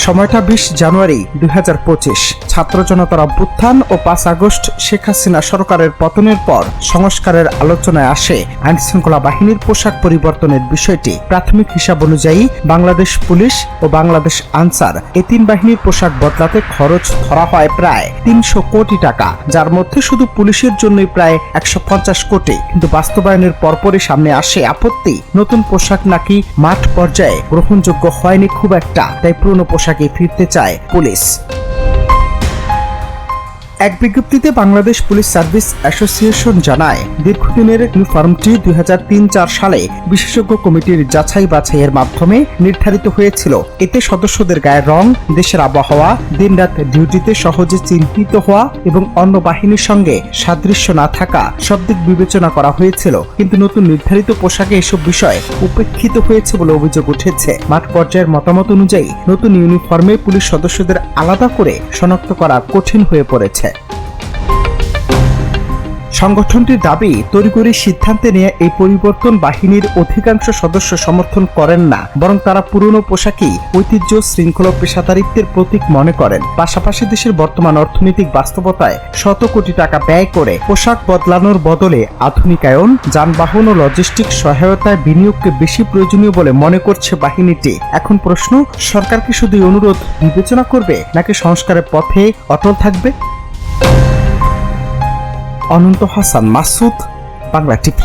সময়টা ২০ জানুয়ারি ২০২৫। ছাত্র জনতার অভ্যুত্থান ও ৫ আগস্ট শেখ হাসিনা সরকারের পতনের পর সংস্কারের আলোচনায় আসে আইনশৃঙ্খলা বাহিনীর পোশাক পরিবর্তনের বিষয়টি। প্রাথমিক হিসাব অনুযায়ী বাংলাদেশ পুলিশ ও বাংলাদেশ আনসার এই তিন বাহিনীর পোশাক বদলাতে খরচ ধরা হয় প্রায় ৩০০ কোটি টাকা, যার মধ্যে শুধু পুলিশের জন্যই প্রায় ১৫০ কোটি। কিন্তু বাস্তবায়নের পরপরই সামনে আসে আপত্তি। নতুন পোশাক নাকি মাঠ পর্যায়ে গ্রহণযোগ্য হয়নি খুব একটা, তাই পুরনো পোশাকে ফিরতে চায় পুলিশ। এক বিজ্ঞপ্তিতে বাংলাদেশ পুলিশ সার্ভিস অ্যাসোসিয়েশন জানায়, দীর্ঘদিনের ইউনিফর্মটি ২০০৩-০৪ সালে বিশেষজ্ঞ কমিটির যাচাই বাছাইয়ের মাধ্যমে নির্ধারিত হয়েছিল। এতে সদস্যদের গায়ের রং, দেশের আবহাওয়া, দিনরাত ডিউটিতে সহজে চিহ্নিত হওয়া এবং অন্য বাহিনীর সঙ্গে সাদৃশ্য না থাকা সব দিক বিবেচনা করা হয়েছিল। কিন্তু নতুন নির্ধারিত পোশাকে এসব বিষয় উপেক্ষিত হয়েছে বলে অভিযোগ উঠেছে। মাঠ পর্যায়ের মতামত অনুযায়ী নতুন ইউনিফর্মে পুলিশ সদস্যদের আলাদা করে শনাক্ত করা কঠিন হয়ে পড়েছে। সংগঠনটির দাবি, তড়িঘড়ি সিদ্ধান্তে নিয়ে এই পরিবর্তন বাহিনীর অধিকাংশ সদস্য সমর্থন করেন না, বরং তারা পুরনো পোশাকই ঐতিহ্য, শৃঙ্খলা, পেশাদারিত্বের প্রতীক মনে করেন। পাশাপাশি দেশের বর্তমান অর্থনৈতিক বাস্তবতায় শত কোটি টাকা ব্যয় করে পোশাক বদলানোর বদলে আধুনিকায়ন, যানবাহন ও লজিস্টিক সহায়তায় বিনিয়োগকে বেশি প্রয়োজনীয় বলে মনে করছে বাহিনীটি। এখন প্রশ্ন, সরকার কি শুধু অনুরোধ বিবেচনা করবে নাকি সংস্কারের পথে অটল থাকবে? অনন্ত হাসান মাসুদ, বাংলা টিভি।